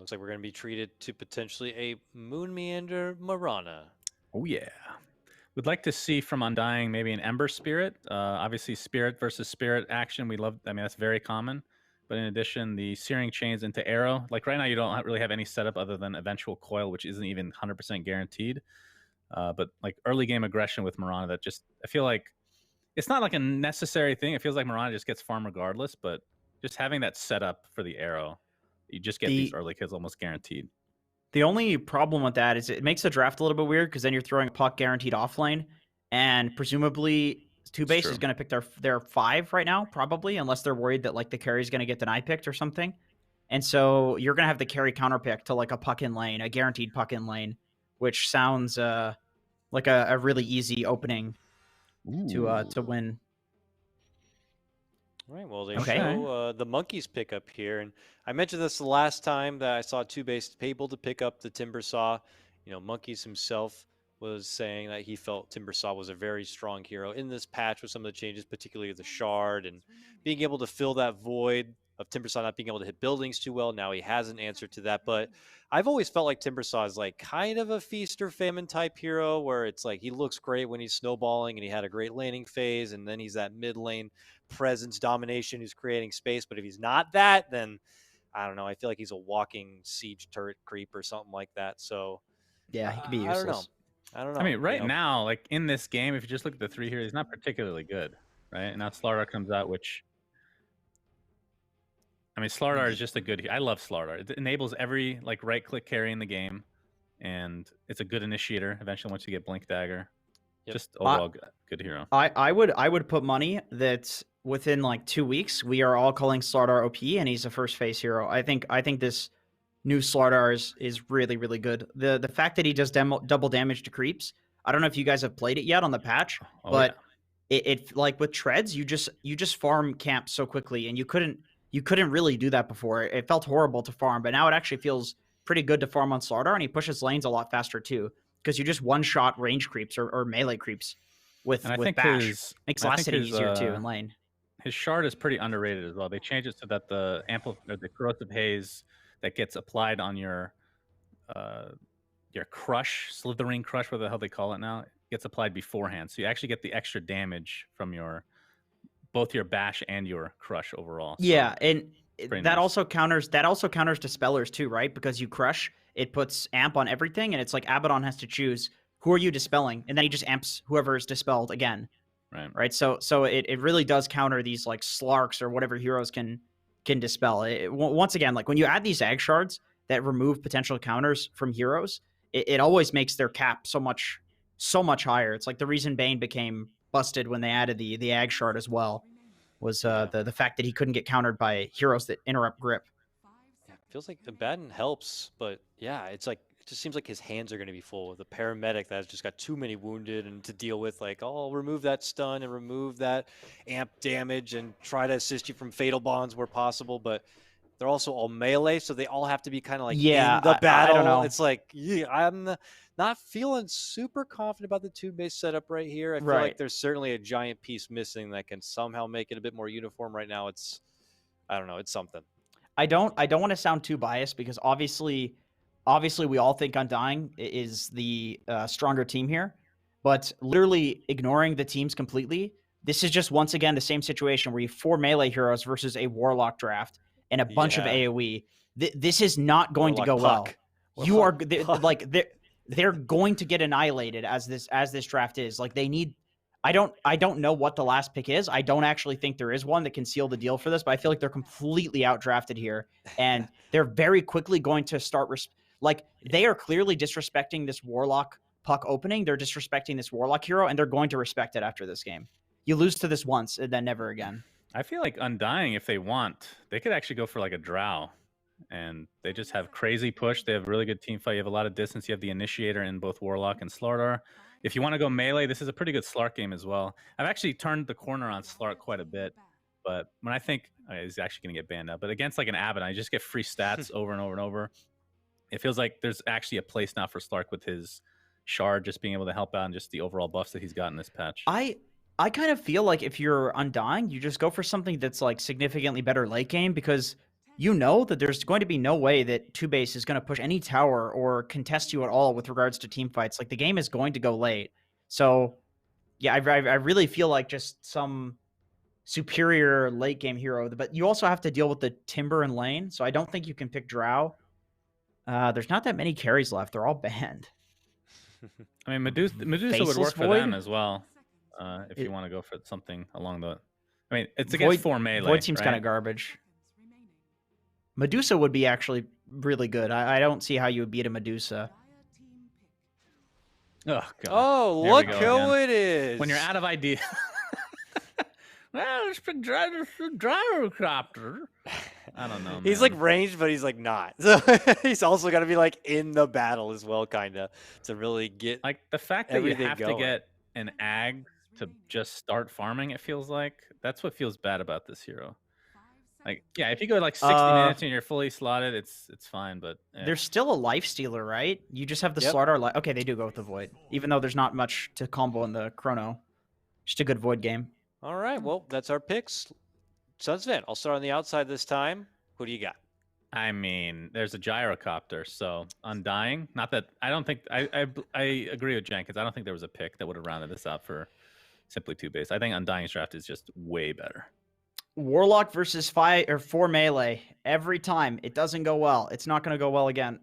looks like we're going to be treated to potentially a Moon Meander Marana. Oh, yeah. We'd like to see from Undying maybe an Ember Spirit. Obviously, Spirit versus Spirit action. I mean, that's very common. But in addition, the Searing Chains into Arrow. Like right now, you don't really have any setup other than Eventual Coil, which isn't even 100% guaranteed. But like early game aggression with Marana, that just, I feel like it's not like a necessary thing. It feels like Marana just gets farm regardless, but just having that setup for the Arrow, you just get these early kills almost guaranteed. The only problem with that is it makes the draft a little bit weird because then you're throwing a puck guaranteed offlane, and presumably TOOBASED is going to pick their 5 right now, probably, unless they're worried that like the carry is going to get deny picked or something. And so you're going to have the carry counter pick to like a puck in lane, a guaranteed puck in lane, which sounds like a really easy opening to win. All right, well, they show the Monkeys pick up here. And I mentioned this the last time that I saw TOOBASED able to pick up the Timbersaw. You know, Monkeys himself was saying that he felt Timbersaw was a very strong hero in this patch with some of the changes, particularly the Shard and being able to fill that void of Timbersaw not being able to hit buildings too well. Now he has an answer to that. But I've always felt like Timbersaw is like kind of a feast or famine type hero where it's like he looks great when he's snowballing and he had a great laning phase. And then he's that mid lane presence domination who's creating space. But if he's not that, then I don't know. I feel like he's a walking siege turret creep or something like that. So yeah, he could be useless. I don't know. I mean, right now, like in this game, if you just look at the 3 here, he's not particularly good, right? And now Slardar comes out, which, I mean, Slardar is just a good. I love Slardar. It enables every like right-click carry in the game, and it's a good initiator. Eventually, once you get Blink Dagger, just overall good hero. I would put money that within like 2 weeks we are all calling Slardar OP, and he's a first phase hero. I think this new Slardar is really, really good. The fact that he does double damage to creeps. I don't know if you guys have played it yet on the patch, but it like with treads, you just farm camp so quickly, and you couldn't really do that before. It felt horrible to farm, but now it actually feels pretty good to farm on Slardar, and he pushes lanes a lot faster too, because you just one-shot range creeps or melee creeps with Bash. Makes last hitting easier too in lane. His Shard is pretty underrated as well. They changed it so that the corrosive haze that gets applied on your crush, slithering crush, whatever the hell they call it now, gets applied beforehand. So you actually get the extra damage from both your bash and your crush overall. Yeah, and that also counters dispellers too, right? Because you crush, it puts amp on everything, and it's like Abaddon has to choose who are you dispelling, and then he just amps whoever is dispelled again. Right. So it really does counter these like Slarks or whatever heroes can dispel. Once again, like when you add these Ag Shards that remove potential counters from heroes, it always makes their cap so much higher. It's like the reason Bane became busted when they added the Ag Shard as well was the fact that he couldn't get countered by heroes that interrupt grip. Yeah, feels like Abaddon helps, but yeah, it's like it just seems like his hands are going to be full with a paramedic that has just got too many wounded and to deal with. Like, oh, I'll remove that stun and remove that amp damage and try to assist you from fatal bonds where possible, but they're also all melee, so they all have to be kind of like in the battle. I don't know. It's like, I'm not feeling super confident about the TOOBASED setup right here. I feel like there's certainly a giant piece missing that can somehow make it a bit more uniform. Right now, I don't know, it's something. I don't want to sound too biased because obviously we all think Undying is the stronger team here, but literally ignoring the teams completely, this is just once again the same situation where you have 4 melee heroes versus a Warlock draft and a bunch of AoE. This is not going to go well. You are like they're going to get annihilated as this draft is. Like they need. I don't know what the last pick is. I don't actually think there is one that can seal the deal for this, but I feel like they're completely outdrafted here, and they're very quickly going to start. They are clearly disrespecting this Warlock puck opening. They're disrespecting this Warlock hero, and they're going to respect it after this game. You lose to this once, and then never again. I feel like Undying, if they want, they could actually go for like a drow, and they just have crazy push. They have really good team fight. You have a lot of distance. You have the initiator in both Warlock and Slardar. If you want to go melee, this is a pretty good Slark game as well. I've actually turned the corner on Slark quite a bit, but when I think he's actually going to get banned now, but against like an Abaddon, I just get free stats over and over and over. It feels like there's actually a place now for Slark with his Shard just being able to help out and just the overall buffs that he's got in this patch. I kind of feel like if you're Undying, you just go for something that's like significantly better late game, because you know that there's going to be no way that TOOBASED is going to push any tower or contest you at all with regards to team fights. Like, the game is going to go late. So, yeah, I really feel like just some superior late game hero. But you also have to deal with the Timber and lane, so I don't think you can pick Drow. There's not that many carries left. They're all banned. I mean, Medusa would Faceless work for Void? them as well, if you want to go for something along the. I mean, it's Void, against 4 melee. Void seems right? kind of garbage. Medusa would be actually really good. I don't see how you would beat a Medusa. Oh, God. Oh, There we look go who again. it is. When you're out of ideas. Well, let's pick gyrocopter. I don't know. He's man. like ranged, but he's like not. So he's also got to be like in the battle as well, kind of, to really get like the fact that you everything have going. to get an ag to just start farming. It feels like that's what feels bad about this hero. Like, yeah, if you go like 60 minutes and you're fully slotted, it's fine. But There's still a life stealer, right? You just have the Yep. slaughter. Okay, they do go with the Void, even though there's not much to combo in the Chrono. Just a good Void game. All right, well, that's our picks. Sunsven, I'll start on the outside this time. Who do you got? I mean, there's a gyrocopter, so Undying. Not that I don't think I agree with Jenkins. I don't think there was a pick that would have rounded this out for simply 2-base. I think Undying's draft is just way better. Warlock versus 4 melee. Every time it doesn't go well. It's not going to go well again.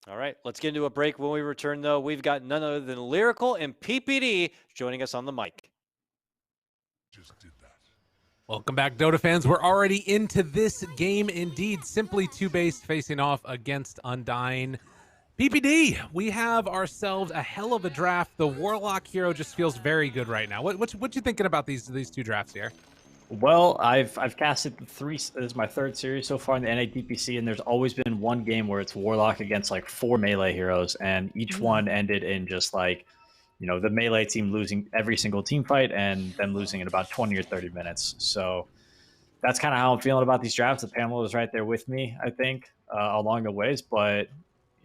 All right, let's get into a break. When we return, though, we've got none other than Lyrical and PPD joining us on the mic. Welcome back, Dota fans. We're already into this game indeed. Simply 2-base facing off against Undying. PPD, we have ourselves a hell of a draft. The Warlock hero just feels very good right now. What you thinking about these two drafts here? Well, I've casted 3. This is my 3rd series so far in the NA DPC, and there's always been one game where it's Warlock against like 4 melee heroes, and each one ended in just like, you know, the melee team losing every single team fight and them losing in about 20 or 30 minutes. So that's kind of how I'm feeling about these drafts. The panel is right there with me, I think, along the ways. But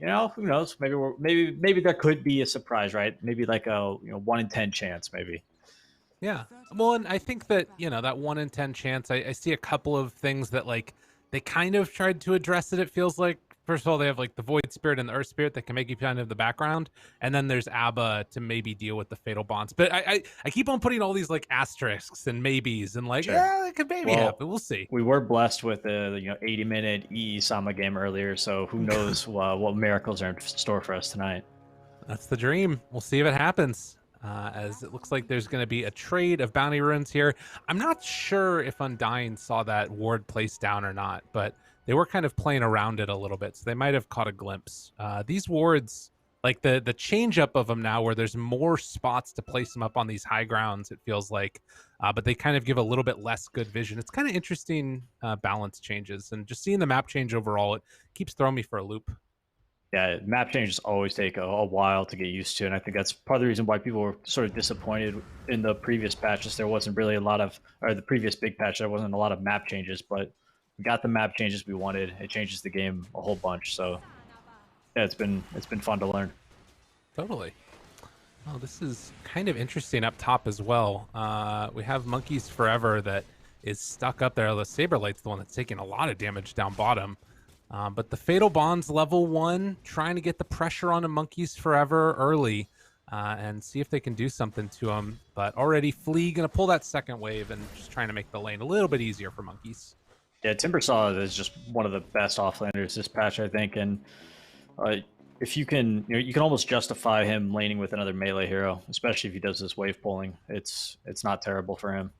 you know, who knows? Maybe there could be a surprise, right? Maybe like a 1 in 10 chance, maybe. Yeah. Well, and I think that, that 1 in 10 chance, I see a couple of things that like they kind of tried to address it. It feels like, first of all, they have like the Void Spirit and the Earth Spirit that can make you kind of the background. And then there's ABBA to maybe deal with the Fatal Bonds. But I keep on putting all these like asterisks and maybes and like, yeah, it could maybe happen. We'll see. We were blessed with a 80-minute EE Sama game earlier. So who knows what miracles are in store for us tonight. That's the dream. We'll see if it happens. As it looks like there's going to be a trade of bounty runes here. I'm not sure if Undying saw that ward placed down or not, but they were kind of playing around it a little bit, so they might have caught a glimpse. These wards, like the change up of them now, where there's more spots to place them up on these high grounds, it feels like, but they kind of give a little bit less good vision. It's kind of interesting balance changes, and just seeing the map change overall, it keeps throwing me for a loop. Yeah, map changes always take a while to get used to, and I think that's part of the reason why people were sort of disappointed in the previous patches. There wasn't really the previous big patch, there wasn't a lot of map changes, but we got the map changes we wanted. It changes the game a whole bunch, so yeah, it's been fun to learn. Totally. Oh, this is kind of interesting up top as well. We have Monkeys Forever that is stuck up there. The Saberlight's the one that's taking a lot of damage down bottom. But the Fatal Bonds level 1, trying to get the pressure on the Monkeys Forever early and see if they can do something to them. But already Flea going to pull that second wave and just trying to make the lane a little bit easier for Monkeys. Yeah, Timbersaw is just one of the best offlanders this patch, I think. And if you can, you can almost justify him laning with another melee hero, especially if he does this wave pulling. It's not terrible for him.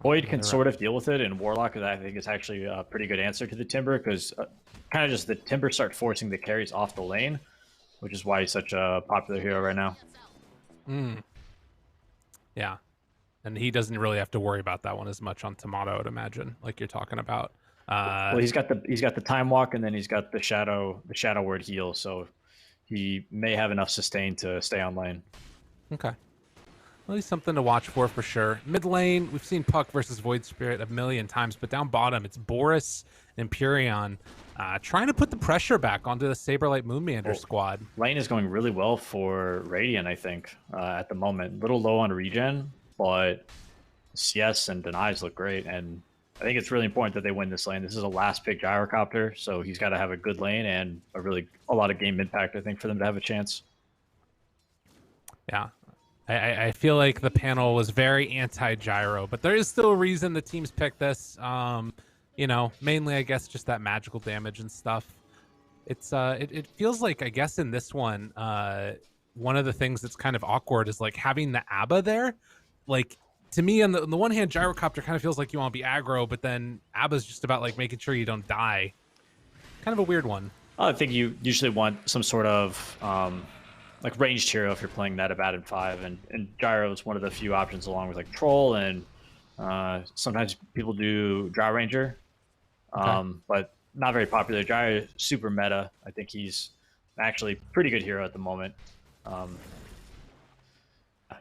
Void can sort of deal with it, and Warlock, I think, is actually a pretty good answer to the Timber, because kind of just the Timber start forcing the carries off the lane, which is why he's such a popular hero right now. Yeah, and he doesn't really have to worry about that one as much on Tomato, I would imagine, like you're talking about. Well, he's got the Time Walk, and then he's got the Shadow Word heal, so he may have enough sustain to stay on lane. Okay. At least something to watch for sure. Mid lane, we've seen Puck versus Void Spirit a million times, but down bottom, it's Boris and Empyrean trying to put the pressure back onto the Saberlight Moonmeander squad. Lane is going really well for Radiant, I think, at the moment. A little low on regen, but CS and denies look great, and I think it's really important that they win this lane. This is a last pick gyrocopter, so he's got to have a good lane and a lot of game impact, I think, for them to have a chance. Yeah. I feel like the panel was very anti-gyro, but there is still a reason the teams picked this. You know, mainly, I guess, just that magical damage and stuff. It feels like, I guess, in this one, one of the things that's kind of awkward is like having the ABBA there. Like, to me, on the one hand, gyrocopter kind of feels like you want to be aggro, but then ABBA's just about like making sure you don't die. Kind of a weird one. I think you usually want some sort of like ranged hero if you're playing that at Abaddon 5, and gyro is one of the few options along with like troll, and sometimes people do Drow Ranger, but not very popular. Gyro is super meta. I think he's actually pretty good hero at the moment.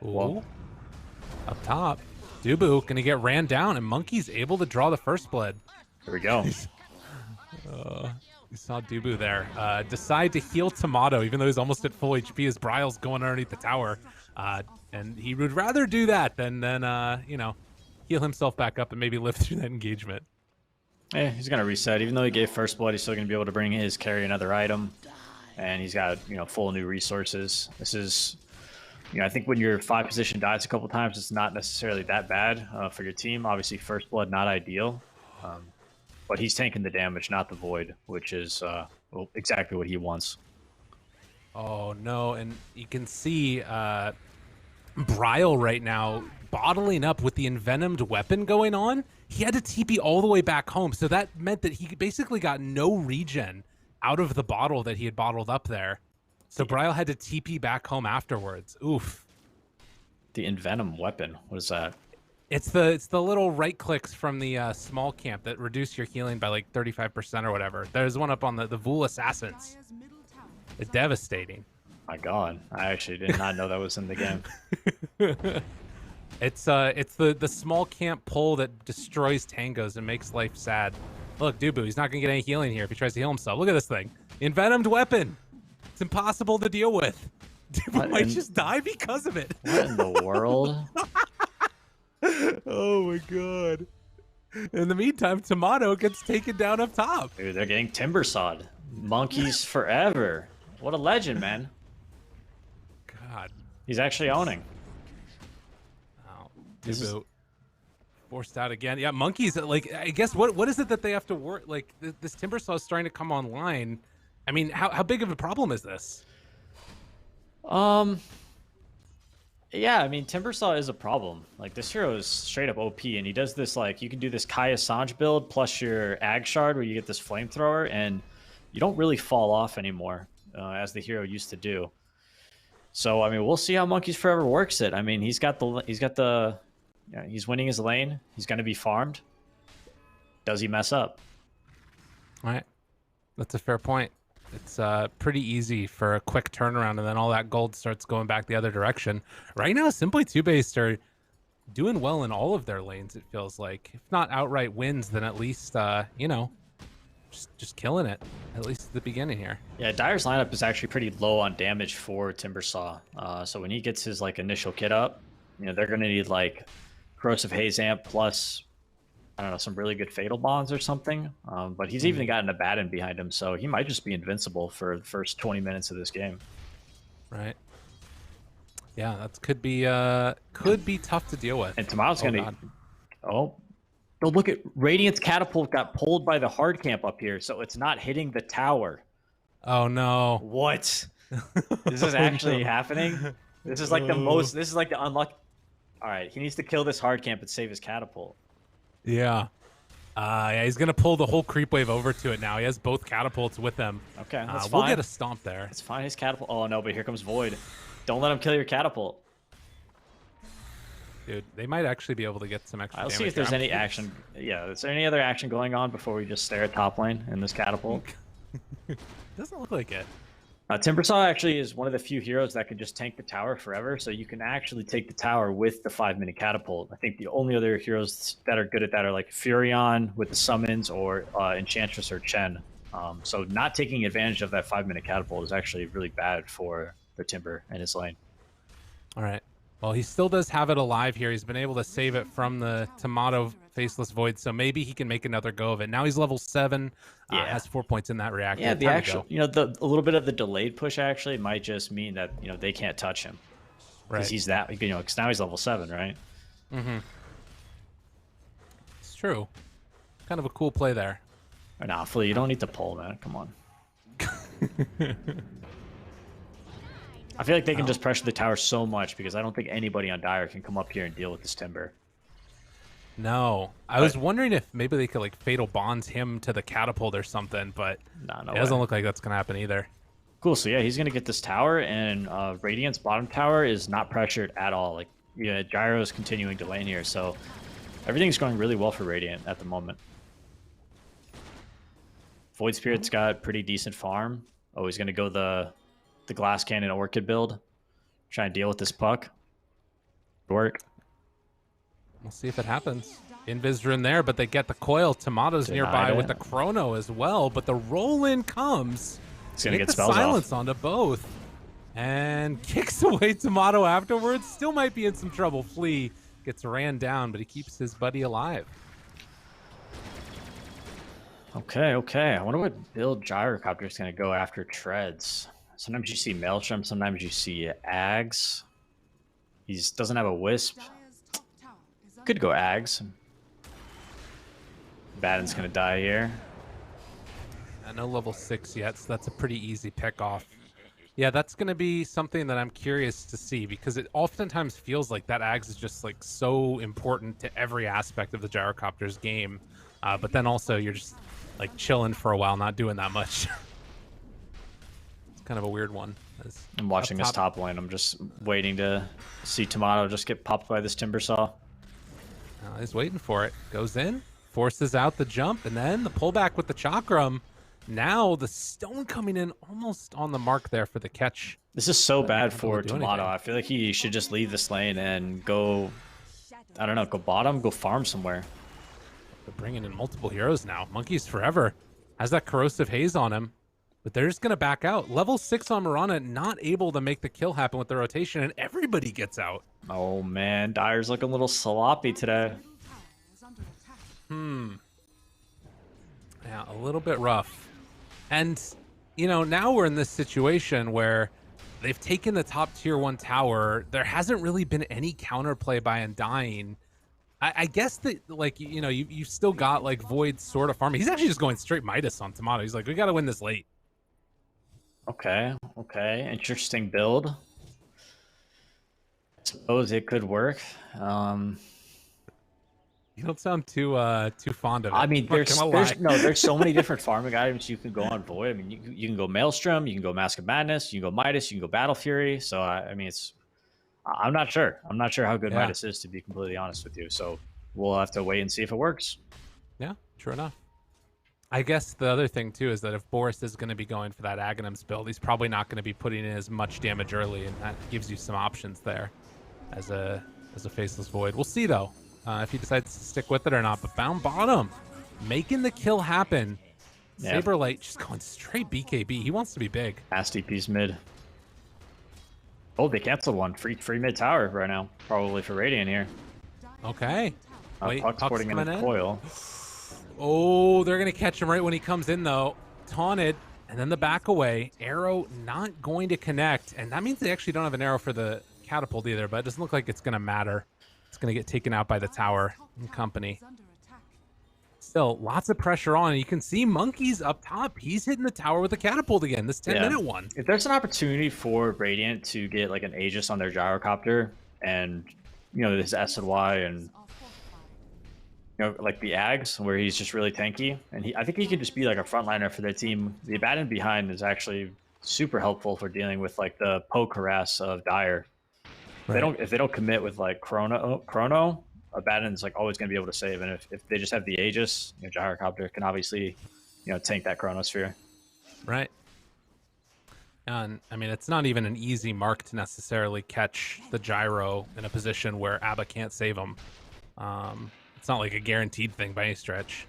Well, up top, Dubu gonna get ran down, and Monkey's able to draw the first blood. Here we go. You saw Dubu there decide to heal Tomato, even though he's almost at full HP as Bryle's going underneath the tower. And he would rather do that than you know, heal himself back up and maybe live through that engagement. Yeah, he's going to reset. Even though he gave first blood, he's still going to be able to bring his carry another item. And he's got, you know, full new resources. This is, you know, I think when your 5 position dies a couple times, it's not necessarily that bad for your team. Obviously, first blood, not ideal. But he's tanking the damage, not the void, which is well, exactly what he wants. Oh, no. And you can see Bryle right now bottling up with the envenomed weapon going on. He had to TP all the way back home. So that meant that he basically got no regen out of the bottle that he had bottled up there. So Bryle had to TP back home afterwards. Oof. The envenom weapon, what is that? It's the little right clicks from the small camp that reduce your healing by like 35% or whatever. There's one up on the Vul Assassins. It's devastating. My God, I actually did not know that was in the game. It's the small camp pull that destroys tangos and makes life sad. Look, Dubu, he's not gonna get any healing here if he tries to heal himself. Look at this thing, envenomed weapon. It's impossible to deal with. Dubu might just die because of it. What in the world? Oh my God. In the meantime, Tomato gets taken down up top. Dude, they're getting timber sawed. Monkeys forever. What a legend, man. God. He's actually owning. Oh, Dubu forced out again. Yeah, monkeys. Like, I guess what is it that they have to work? Like, this timber saw is starting to come online. I mean, how big of a problem is this? Yeah, I mean, Timbersaw is a problem. Like, this hero is straight up OP, and he does this, like, you can do this Kai Assange build plus your Ag Shard where you get this flamethrower, and you don't really fall off anymore, as the hero used to do. So, I mean, we'll see how Monkeys Forever works it. I mean, he's winning his lane. He's going to be farmed. Does he mess up? All right. That's a fair point. It's pretty easy for a quick turnaround, and then all that gold starts going back the other direction. Right now, Simply TOOBASED are doing well in all of their lanes, it feels like. If not outright wins, then at least, you know, just killing it, at least at the beginning here. Yeah, Dyer's lineup is actually pretty low on damage for Timbersaw. So when he gets his, like, initial kit up, you know, they're going to need, like, Corrosive Haze Amp plus, I don't know, some really good Fatal Bonds or something. But he's even got an Abaddon behind him, so he might just be invincible for the first 20 minutes of this game. Right. Yeah, that could be tough to deal with. And Tomato's gonna. Oh, look at Radiant's Catapult got pulled by the hard camp up here, so it's not hitting the tower. Oh no! What? This is actually happening. This is like the most. This is like the unlucky. All right, he needs to kill this hard camp and save his catapult. Yeah. Yeah, he's gonna pull the whole creep wave over to it now. He has both catapults with him. Okay, that's fine. We'll get a stomp there. It's fine. His catapult. Oh no, but here comes Void. Don't let him kill your catapult. Dude, they might actually be able to get some extra I'll damage. see if there's any action. Yeah, is there any other action going on before we just stare at top lane in this catapult? Doesn't look like it. Timbersaw actually is one of the few heroes that can just tank the tower forever, so you can actually take the tower with the 5-minute catapult. I think the only other heroes that are good at that are like Furion with the summons or Enchantress or Chen. So not taking advantage of that 5-minute catapult is actually really bad for the Timber and his lane. All right. Well, he still does have it alive here. He's been able to save it from the Tomato Faceless Void, so maybe he can make another go of it. Now he's level 7, has 4 points in that reactor. Yeah, the Time to actual, go. a little bit of the delayed push actually might just mean that they can't touch him because Right. he's that because now he's level 7, right? Mm-hmm. It's true. Kind of a cool play there. Nah, Flea, you don't need to pull, man. Come on. I feel like they can just pressure the tower so much because I don't think anybody on Dire can come up here and deal with this Timber. No. I was wondering if maybe they could like Fatal Bonds him to the catapult or something, but No it doesn't way. look like that's going to happen either. Cool, so yeah, he's going to get this tower, and Radiant's bottom tower is not pressured at all. Like, yeah, Gyro's continuing to lane here, so everything's going really well for Radiant at the moment. Void Spirit's got pretty decent farm. Oh, he's going to go the Glass Cannon Orchid build. Try and deal with this puck. Work. We'll see if it happens. Invis rune there, but they get the coil. Tomato's nearby with the chrono as well, but the roll-in comes. He's going to get the spells silence off. onto both. And kicks away Tomato afterwards. Still might be in some trouble. Flea gets ran down, but he keeps his buddy alive. Okay, okay. I wonder what build Gyrocopter is going to go after Treads. Sometimes you see Maelstrom, sometimes you see Ags. He doesn't have a Wisp. Could go Ags. Baden's going to die here. No level 6 yet, so that's a pretty easy pick off. Yeah, that's going to be something that I'm curious to see because it oftentimes feels like that Ags is just like so important to every aspect of the Gyrocopter's game. But then also you're just like chilling for a while, not doing that much. It's kind of a weird one. I'm watching this top lane. I'm just waiting to see Tomato just get popped by this Timber Saw. He's waiting for it. Goes in, forces out the jump, and then the pullback with the Chakram. Now the stone coming in almost on the mark there for the catch. This is so bad for do Tomato. anything. I feel like he should just leave this lane and go, I don't know, go bottom, go farm somewhere. They're bringing in multiple heroes now. Monkeys forever. Has that corrosive haze on him. But they're just going to back out. Level 6 on Mirana, not able to make the kill happen with the rotation, and everybody gets out. Oh man, Dire's looking a little sloppy today. Yeah, a little bit rough. And, now we're in this situation where they've taken the top tier 1 tower. There hasn't really been any counterplay by Undying. I guess that, like, you've still got, like, Void sort of farming. He's actually just going straight Midas on Tomato. He's like, we got to win this late. Okay, okay, interesting build. I suppose it could work. You don't sound too fond of it. I mean, I'm not gonna lie. there's so many different farming items you can go on Void. I mean, you can go Maelstrom, you can go Mask of Madness, you can go Midas, you can go Battle Fury. So I mean, I'm not sure. I'm not sure how good Midas is, to be completely honest with you. So we'll have to wait and see if it works. Yeah, true enough. I guess the other thing too is that if Boris is going to be going for that Aghanims build, he's probably not going to be putting in as much damage early, and that gives you some options there as a Faceless Void. We'll see though if he decides to stick with it or not. But Bound Bottom making the kill happen. Yeah. Saberlight just going straight BKB. He wants to be big. Nasty piece mid. Oh, they canceled one. Free mid tower right now. Probably for Radiant here. Okay. Wait, Puck's Puck's porting in coming the in. coil. Oh, they're going to catch him right when he comes in, though. Taunted, and then the back away. Arrow not going to connect, and that means they actually don't have an arrow for the catapult either, but it doesn't look like it's going to matter. It's going to get taken out by the tower and company. Still, lots of pressure on. You can see Monkeys up top. He's hitting the tower with the catapult again, this 10-minute one. If there's an opportunity for Radiant to get like an Aegis on their Gyrocopter and, this S and Y and, like the Ags, where he's just really tanky, and I think he could just be like a frontliner for their team. The Abaddon behind is actually super helpful for dealing with like the poke harass of Dire. Right. If they don't commit with like Chrono, Abaddon's like always going to be able to save, and if they just have the Aegis, Gyrocopter can obviously tank that Chronosphere. Right. And I mean, it's not even an easy mark to necessarily catch the gyro in a position where Abba can't save him. It's not like a guaranteed thing by any stretch.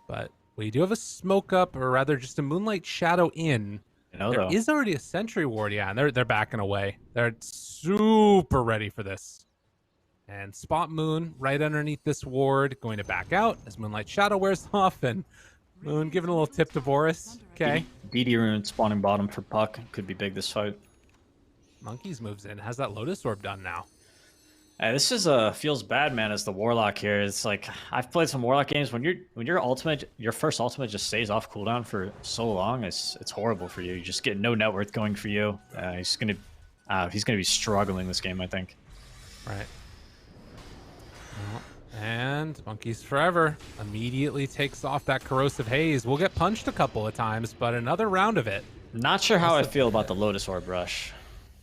But we do have a smoke up, or rather just a Moonlight Shadow in. know, There though. is already a sentry ward, yeah, and they're backing away. They're super ready for this. And Spot Moon right underneath this ward, going to back out as Moonlight Shadow wears off, and Moon giving a little tip to Boris. Okay. DD rune spawning bottom for Puck could be big this fight. Monkeys moves in. Has that Lotus Orb done now? This is feels bad, man. As the Warlock here, it's like I've played some Warlock games. When your first ultimate just stays off cooldown for so long, it's horrible for you. You just get no net worth going for you. He's gonna be struggling this game, I think. Right. Well, and Monkeys Forever immediately takes off that Corrosive Haze. We'll get punched a couple of times, but another round of it. Not sure how I feel about the Lotus Orb rush.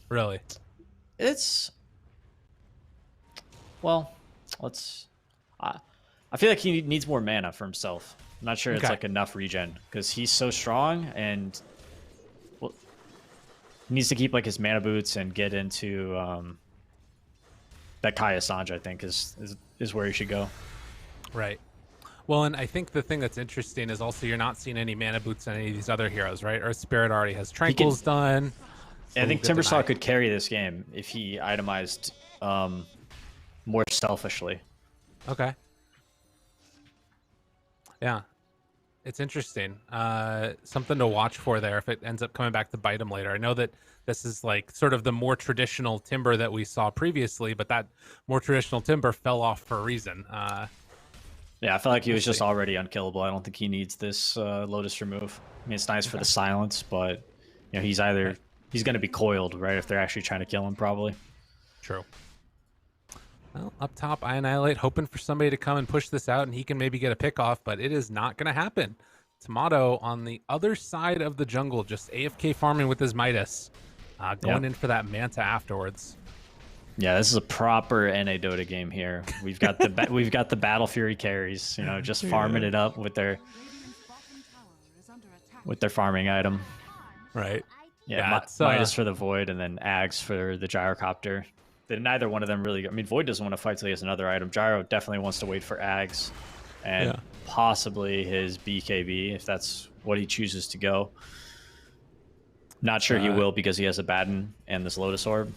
Really? It's well, let's. I feel like he needs more mana for himself. I'm not sure it's like enough regen because he's so strong and well, he needs to keep like his mana boots and get into that Kaya Sanj. I think is where he should go. Right. Well, and I think the thing that's interesting is also you're not seeing any mana boots on any of these other heroes, right? Earth Spirit already has Tranquils done. I think Timbersaw could carry this game if he itemized more selfishly. Okay. Yeah. It's interesting. Something to watch for there if it ends up coming back to bite him later. I know that this is like sort of the more traditional Timber that we saw previously, but that more traditional Timber fell off for a reason. Yeah, I feel like he was just already unkillable. I don't think he needs this Lotus remove. I mean, it's nice for the silence, but you know, he's going to be coiled, right, if they're actually trying to kill him, probably. True. Well, up top, I Annihilate, hoping for somebody to come and push this out, and he can maybe get a pick off, but it is not going to happen. Tomato on the other side of the jungle, just AFK farming with his Midas, going in for that Manta afterwards. Yeah, this is a proper NA Dota game here. We've got the Battle Fury carries, you know, just farming it up with their farming item. Right. Yeah, Midas for the Void and then Ags for the Gyrocopter. Neither one of them really. I mean, Void doesn't want to fight till he has another item. Gyro definitely wants to wait for Ags and possibly his BKB if that's what he chooses to go. Not sure he will because he has a Batten and this Lotus Orb.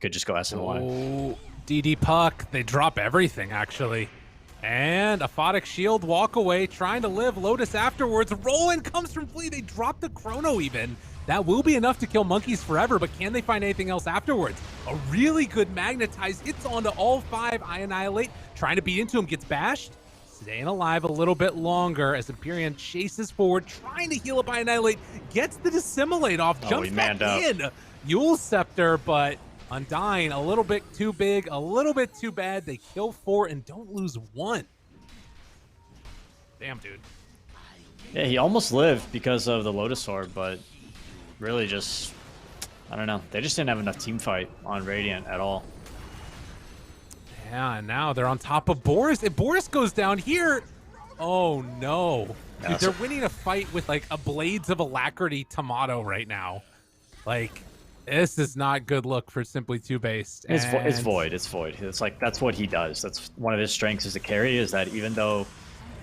Could just go SNY. Oh, DD Puck. They drop everything, actually. And a Photic Shield, walk away, trying to live. Lotus afterwards. Roland comes from Flea. They drop the Chrono even. That will be enough to kill Monkeys Forever, but can they find anything else afterwards? A really good Magnetize hits onto all 5. I Annihilate, trying to beat into him, gets bashed. Staying alive a little bit longer as Empyrean chases forward, trying to heal up I Annihilate, gets the Dissimilate off, jumps back in. Yule Scepter, but Undying, a little bit too big, a little bit too bad. They kill 4 and don't lose 1. Damn, dude. Yeah, he almost lived because of the Lotus Orb, but really just, I don't know. They just didn't have enough team fight on Radiant at all. Yeah, and now they're on top of Boris. If Boris goes down here, oh no. Dude, they're winning a fight with like a Blades of Alacrity Tomato right now. Like, this is not good look for Simply TOOBASED. It's Void. It's Void. It's like, that's what he does. That's one of his strengths as a carry, is that even though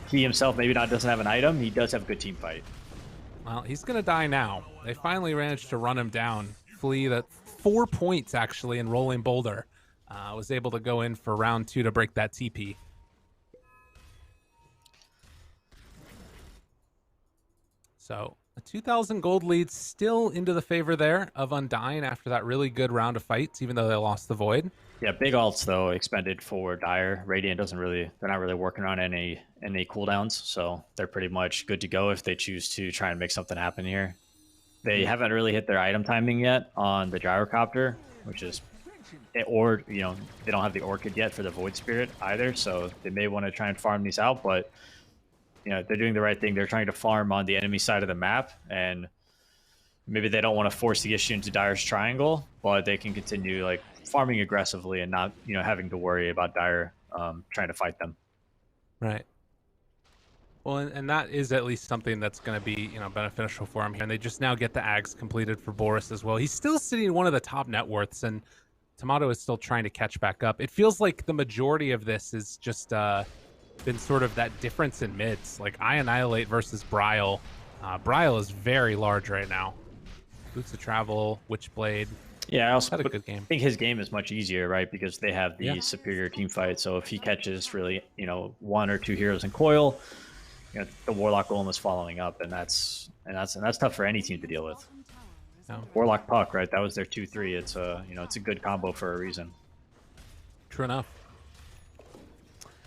he himself maybe doesn't have an item, he does have a good team fight. Well, he's going to die now. They finally managed to run him down. Flea, that 4 points actually in Rolling Boulder, was able to go in for round 2 to break that TP. So a 2,000 gold lead still into the favor there of Undying after that really good round of fights, even though they lost the Void. Yeah, big ults though expended for Dire. Radiant they're not really working on any cooldowns, so they're pretty much good to go if they choose to try and make something happen here. They haven't really hit their item timing yet on the Gyrocopter, which is, or you know, they don't have the Orchid yet for the Void Spirit either, so they may want to try and farm these out, but you know, they're doing the right thing. They're trying to farm on the enemy side of the map, and maybe they don't want to force the issue into Dire's triangle, but they can continue like farming aggressively and not, you know, having to worry about Dire trying to fight them. Right. Well, and that is at least something that's going to be, you know, beneficial for him here. And they just now get the Ags completed for Boris as well. He's still sitting one of the top net worths, and Tomato is still trying to catch back up. It feels like the majority of this is just been sort of that difference in mids, like I Annihilate versus Bryle. Bryle is very large right now. Boots of Travel, Witchblade. Yeah, I also Had a good game. think his game is much easier, right? Because they have the Yeah. superior team fight. So if he catches really, 1 or 2 heroes in coil, the Warlock Golem is following up, and that's tough for any team to deal with. No. Warlock Puck, right? That was their 2-3. It's it's a good combo for a reason. True enough.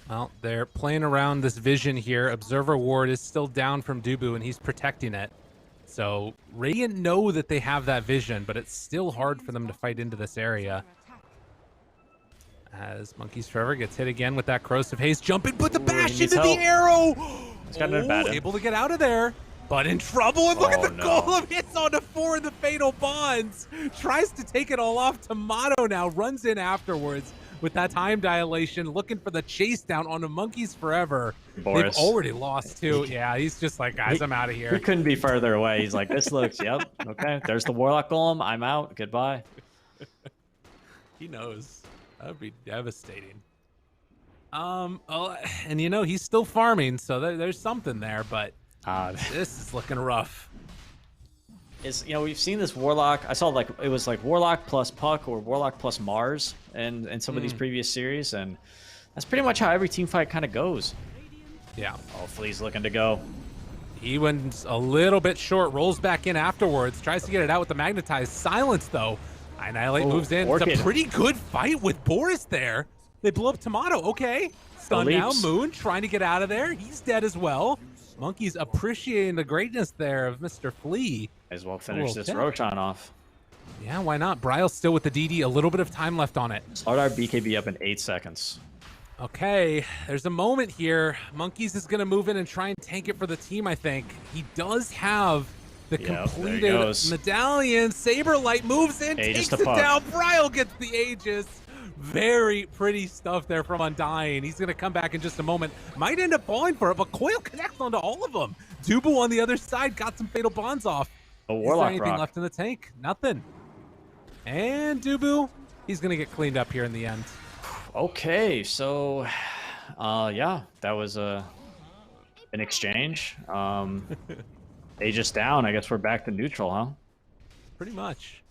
Well, they're playing around this vision here. Observer Ward is still down from Dubu, and he's protecting it. So Radiant know that they have that vision, but it's still hard for them to fight into this area. As Monkeys Forever gets hit again with that Corrosive Haze, jumping, put the bash into the arrow! He's got an bad able to get out of there, but in trouble. And look at the no. Golem hits onto 4 in the Fatal Bonds. Tries to take it all off. Tomato now runs in afterwards with that time dilation, looking for the chase down on the Monkeys Forever. Boris. They've already lost too. Yeah, he's just like, guys, I'm out of here. He couldn't be further away. He's like, this looks, yep, okay. There's the Warlock Golem. I'm out. Goodbye. He knows. That would be devastating. And he's still farming, so there's something there, but this is looking rough. We've seen this Warlock. I saw it was like Warlock plus Puck or Warlock plus Mars in some of these previous series, and that's pretty much how every team fight kind of goes. Yeah. Oh, Flea's looking to go. He went a little bit short, rolls back in afterwards, tries to get it out with the Magnetized. Silence, though. Annihilate moves in. Orchid. It's a pretty good fight with Boris there. They blow up Tomato. Okay. Stun now. Moon trying to get out of there. He's dead as well. Monkeys appreciating the greatness there of Mr. Flea. Might as well finish this Roshan off. Yeah, why not? Bryle's still with the DD. A little bit of time left on it. Start our BKB up in 8 seconds. Okay, there's a moment here. Monkeys is going to move in and try and tank it for the team, I think. He does have the completed medallion. Saberlight moves in, takes it down. Bryle gets the Aegis. Very pretty stuff there from Undying. He's going to come back in just a moment. Might end up falling for it, but Coil connects onto all of them. Dubu on the other side got some Fatal Bonds off. A Warlock Is there anything left in the tank? Nothing. And Dubu, he's going to get cleaned up here in the end. Okay, so, yeah, that was an exchange. Aegis down. I guess we're back to neutral, huh? Pretty much.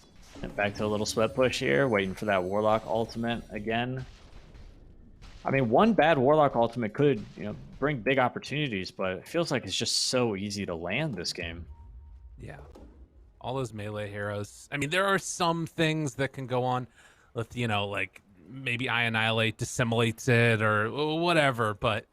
And back to a little sweat push here, waiting for that Warlock ultimate again. I mean, one bad Warlock ultimate could, bring big opportunities, but it feels like it's just so easy to land this game. Yeah. All those melee heroes. I mean, there are some things that can go on with, like maybe I Annihilate dissimulates it or whatever, but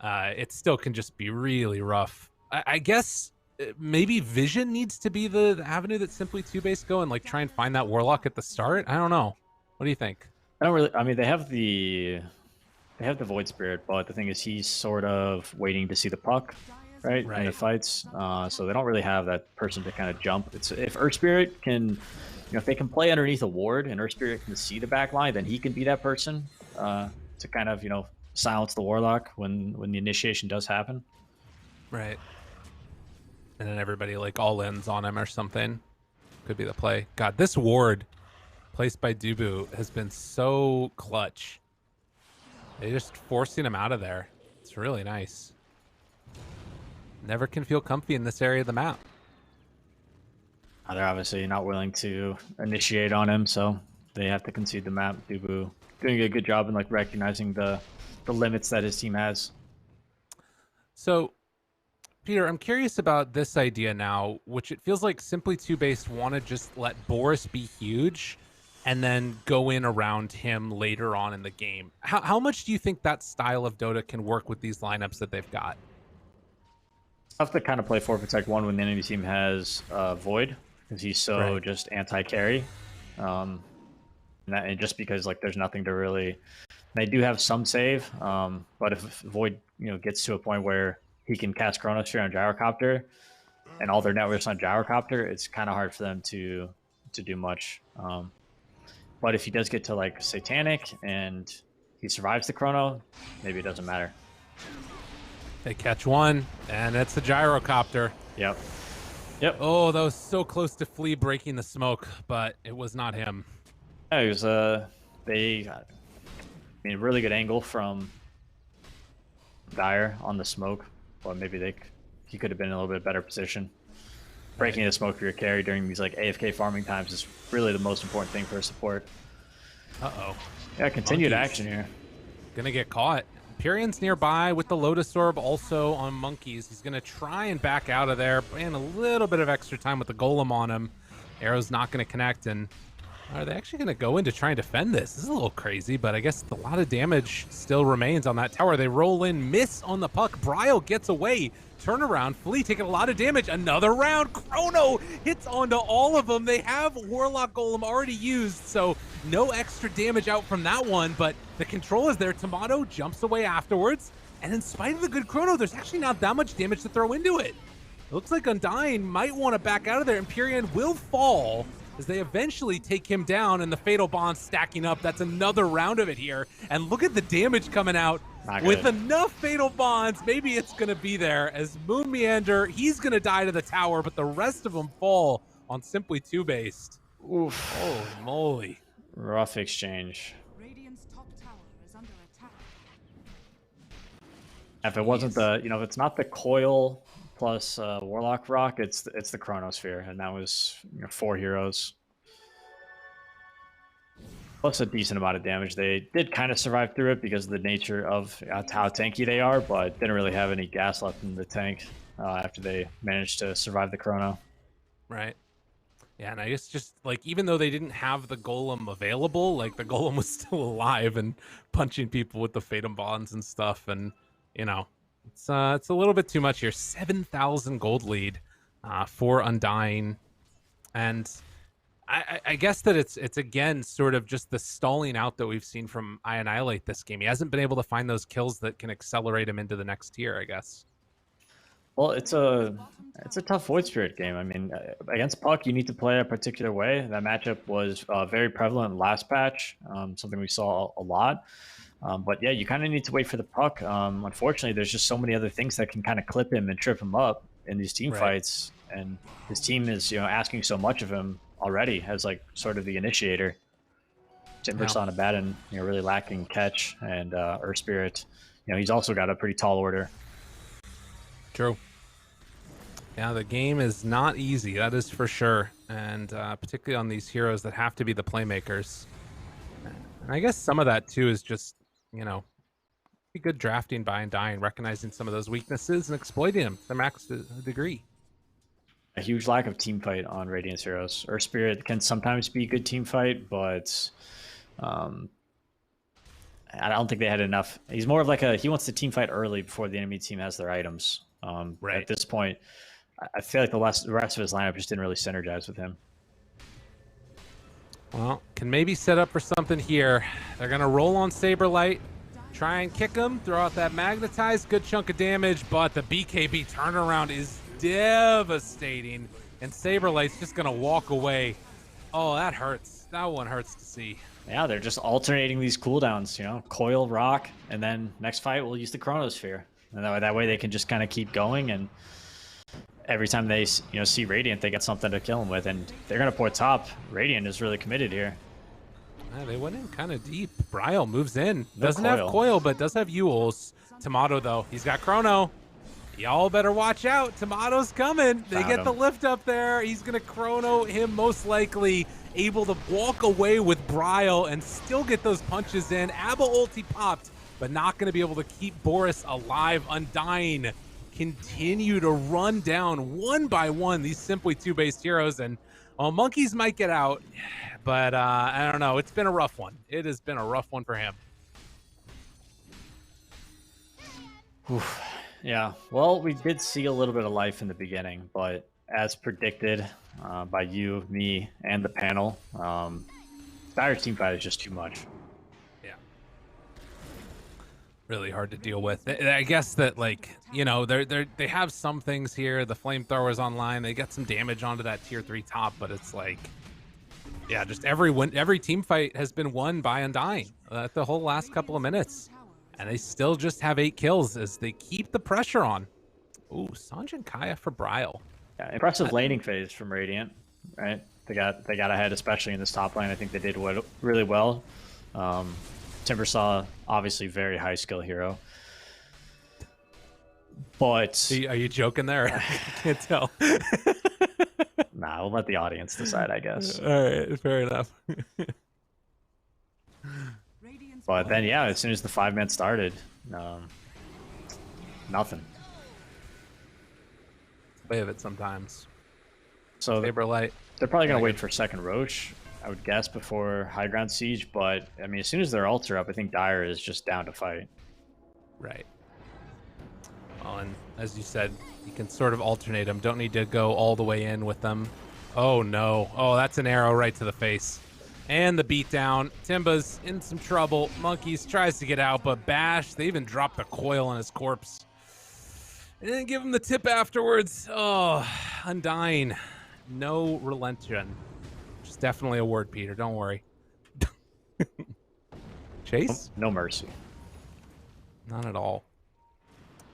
it still can just be really rough. I guess maybe Vision needs to be the avenue that Simply 2-Base go and like try and find that Warlock at the start. I don't know. What do you think? I mean, they have the Void Spirit, but the thing is he's sort of waiting to see the puck, right? In the fights. So they don't really have that person to kind of jump. If Earth Spirit can, if they can play underneath a ward and Earth Spirit can see the back line, then he can be that person to kind of, silence the Warlock when the initiation does happen. Right. And then everybody like all ends on him or something. Could be the play. God, this ward placed by Dubu has been so clutch. They're just forcing him out of there. It's really nice. Never can feel comfy in this area of the map. They're obviously not willing to initiate on him, so they have to concede the map. Dubu doing a good job in like recognizing the limits that his team has. So, Peter, I'm curious about this idea now, which it feels like Simply 2-Base want to just let Boris be huge and then go in around him later on in the game. How much do you think that style of Dota can work with these lineups that they've got? It's tough to kind of play 4-Protect 1 when the enemy team has Void, because he's so just anti-carry. And just because like there's nothing to really... They do have some save, but if Void gets to a point where he can cast Chronosphere on Gyrocopter, and all their networks on Gyrocopter, it's kind of hard for them to do much. But if he does get to like Satanic and he survives the Chrono, maybe it doesn't matter. They catch one, and it's the Gyrocopter. Yep. Oh, that was so close to Flea breaking the smoke, but it was not him. Yeah, it was really good angle from Dire on the smoke, but maybe he could have been in a little bit better position. Breaking the smoke for your carry during these like AFK farming times is really the most important thing for a support. Uh-oh. Yeah, continued Monkeys. action here. Gonna get caught. Pyrian's nearby with the Lotus Orb also on Monkeys. He's gonna try and back out of there, and a little bit of extra time with the Golem on him. Arrow's not gonna connect, and are they actually gonna go in to try and defend this? This is a little crazy, but I guess a lot of damage still remains on that tower. They roll in, miss on the puck. Bryle gets away. Turnaround, Flea taking a lot of damage. Another round, Chrono hits onto all of them. They have Warlock Golem already used, so no extra damage out from that one, but the control is there. Tomato jumps away afterwards, and in spite of the good Chrono, there's actually not that much damage to throw into it. It looks like Undying might want to back out of there, and Pyrian will fall as they eventually take him down, and the Fatal Bond stacking up. That's another round of it here, and look at the damage coming out. With enough Fatal Bonds, maybe it's going to be there. As Moon Meander, he's going to die to the tower, but the rest of them fall on simply two-based. Oof. Holy moly. Rough exchange. Radiant's top tower is under attack. If it wasn't the, if it's not the coil plus Warlock Rock, it's the Chronosphere, and that was 4 heroes. Plus a decent amount of damage. They did kind of survive through it because of the nature of how tanky they are, but didn't really have any gas left in the tank after they managed to survive the Chrono. Right. Yeah, and I guess just, like, even though they didn't have the Golem available, like, the Golem was still alive and punching people with the Fatum Bonds and stuff, and, it's a little bit too much here. 7,000 gold lead for Undying, and I guess that it's again sort of just the stalling out that we've seen from iAnnihilate this game. He hasn't been able to find those kills that can accelerate him into the next tier, I guess. Well, it's a tough Void Spirit game. I mean, against Puck, you need to play a particular way. That matchup was very prevalent last patch, something we saw a lot. But yeah, you kind of need to wait for the Puck. Unfortunately, there's just so many other things that can kind of clip him and trip him up in these team fights, and his team is asking so much of him already as like sort of the initiator. Timbersaw and Abaddon, really lacking catch, and Earth Spirit, he's also got a pretty tall order. True. Yeah, the game is not easy, that is for sure, and particularly on these heroes that have to be the playmakers. And I guess some of that too is just, be good drafting by Undying, recognizing some of those weaknesses and exploiting them to the max degree. A huge lack of team fight on Radiance heroes. Earth Spirit can sometimes be a good team fight, but I don't think they had enough. He's more of like he wants to team fight early before the enemy team has their items. At this point, I feel like the rest of his lineup just didn't really synergize with him. Well, can maybe set up for something here. They're going to roll on Saberlight, try and kick him, throw out that Magnetize, good chunk of damage, but the BKB turnaround is devastating, and Saberlight's just going to walk away. Oh, that hurts. That one hurts to see. Yeah, they're just alternating these cooldowns, coil, rock, and then next fight we'll use the Chronosphere. And that way they can just kind of keep going, and every time they see Radiant, they got something to kill him with, and they're going to pour top. Radiant is really committed here. Yeah, they went in kind of deep. Bryle moves in. No Doesn't coil. have coil, but does have Yules. Tomato, though, he's got Chrono. Y'all better watch out. Tomato's coming. They get the lift up there. He's going to Chrono him, most likely able to walk away with Bryle and still get those punches in. Abba ulti popped, but not going to be able to keep Boris alive. Undying continue to run down one by one these simply two-based heroes, and Monkeys might get out, but I don't know. It's been a rough one. It has been a rough one for him. Oof. Yeah, well, we did see a little bit of life in the beginning, but as predicted by you, me, and the panel, Dire team fight is just too much. Yeah. Really hard to deal with. I guess that, they have some things here. The flamethrowers online. They get some damage onto that tier 3 top, but it's like, yeah, just every team fight has been won by Undying the whole last couple of minutes. And they still just have 8 kills as they keep the pressure on. Ooh, Sanjin Kaya for Bryle. Yeah, impressive laning phase from Radiant, right? They got ahead, especially in this top lane. I think they did really well. Timbersaw, obviously very high skill hero. But Are you joking there? I can't tell. nah, we'll let the audience decide, I guess. All right, fair enough. Radiant's But then, bottom yeah, tower as soon as the 5-man started, nothing. Way of it sometimes. So Saber light. they're probably going Yeah, to wait good. for second Roach, I would guess, before high ground siege. But, I mean, as soon as their ults are up, I think Dire is just down to fight. Right. Well, and as you said, you can sort of alternate them. Don't need to go all the way in with them. Oh, no. Oh, that's an arrow right to the face. And the beatdown. Timba's in some trouble. Monkeys tries to get out, but Bash, they even dropped the coil on his corpse. They didn't give him the tip afterwards. Oh, Undying. No relention. Which is definitely a word, Peter. Don't worry. Chase? No mercy. Not at all.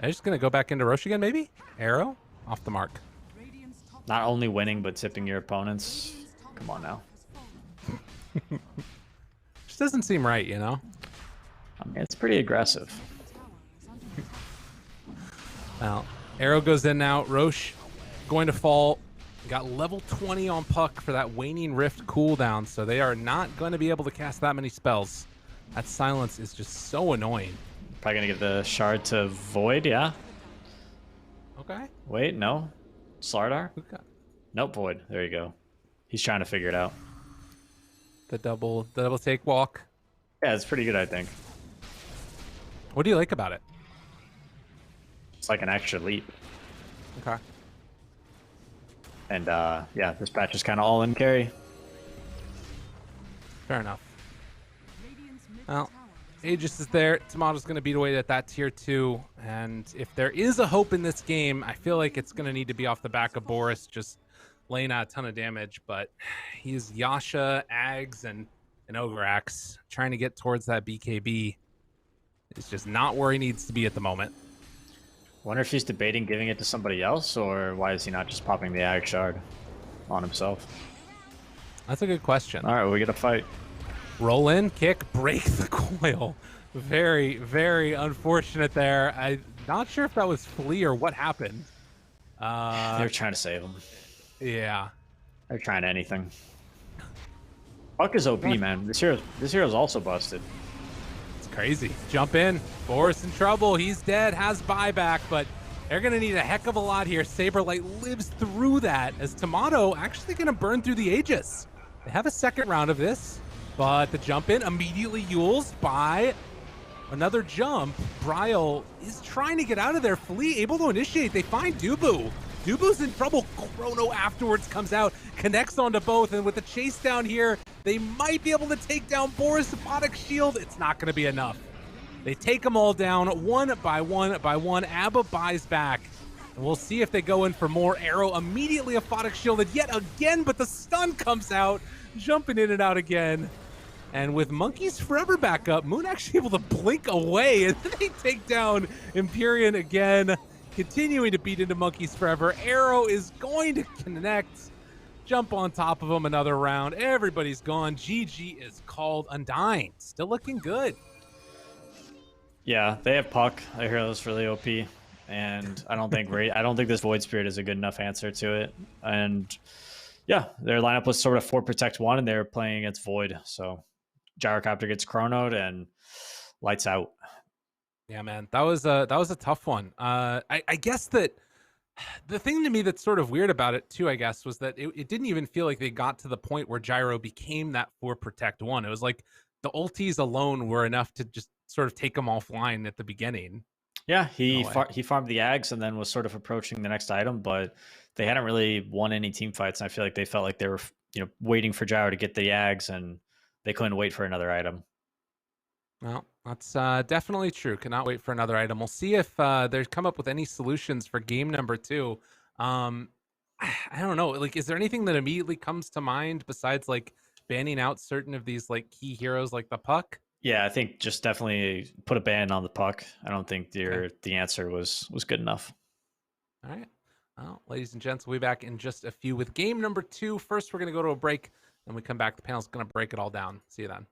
I'm just going to go back into Roche again, maybe? Arrow? Off the mark. Radiant's top Not only winning, but tipping your opponents. Come on now. has fallen. Just doesn't seem right, you know? I mean, it's pretty aggressive. Tower is under attack. Well, arrow goes in now. Roche going to fall. Got level 20 on Puck for that Waning Rift cooldown, so they are not going to be able to cast that many spells. That silence is just so annoying. Probably going to give the shard to Void, yeah? Okay. Wait, no. Slardar? Who got Nope, Void. There you go. He's trying to figure it out. the double take walk? Yeah, it's pretty good, I think. What do you like about it? It's like an extra leap. Okay. And, yeah, this patch is kind of all in carry. Fair enough. Radiant's mid Well, tower is Aegis is there. Tomato's going to beat away at that tier 2. And if there is a hope in this game, I feel like it's going to need to be off the back of Boris just laying out a ton of damage. But he's Yasha, Ags, and Ograx trying to get towards that BKB. It's just not where he needs to be at the moment. Wonder if he's debating giving it to somebody else, or why is he not just popping the Ag shard on himself? That's a good question. All right, we get a fight. Roll in, kick, break the coil. Very, very unfortunate there. I'm not sure if that was Flea or what happened. They're trying to save him. Yeah. They're trying anything. Puck is OP, man. This hero's also busted. It's crazy. Jump in. Boris in trouble. He's dead. Has buyback, but they're going to need a heck of a lot here. Saberlight lives through that as Tomato actually going to burn through the Aegis. They have a second round of this, but the jump in immediately Yules by another jump. Bryle is trying to get out of there. Flea able to initiate. They find Dubu. Dubu's in trouble. Chrono afterwards comes out, connects onto both, and with the chase down here, they might be able to take down Boris Apodic Shield. It's not going to be enough. They take them all down one by one by one. Abba buys back. And we'll see if they go in for more. Arrow immediately Apodic shielded yet again, but the stun comes out, jumping in and out again. And with Monkeys Forever back up, Moon actually able to blink away, and then they take down Empyrean again, continuing to beat into Monkeys Forever. Arrow is going to connect, jump on top of him another round. Everybody's gone. GG is called. Undying, still looking good. Yeah, they have Puck. Their hero's really OP, and I don't think this Void Spirit is a good enough answer to it. And yeah, their lineup was sort of 4 protect 1, and they were playing against Void. So Gyrocopter gets chronoed and lights out. Yeah, man, that was a tough one. I guess that the thing to me that's sort of weird about it too, I guess, was that it didn't even feel like they got to the point where Gyro became that 4 protect 1. It was like the ultis alone were enough to just sort of take them offline at the beginning. Yeah, he No way. he farmed the Ags and then was sort of approaching the next item, but they hadn't really won any team fights. And I feel like they felt like they were, waiting for Gyro to get the Ags, and they couldn't wait for another item. Well, that's definitely true. Cannot wait for another item. We'll see if they've come up with any solutions for game number 2. I don't know. Like, is there anything that immediately comes to mind besides like banning out certain of these like key heroes like the Puck? Yeah, I think just definitely put a ban on the Puck. I don't think the answer was good enough. All right. Well, ladies and gents, we'll be back in just a few with game number 2. First, we're going to go to a break. Then we come back. The panel's going to break it all down. See you then.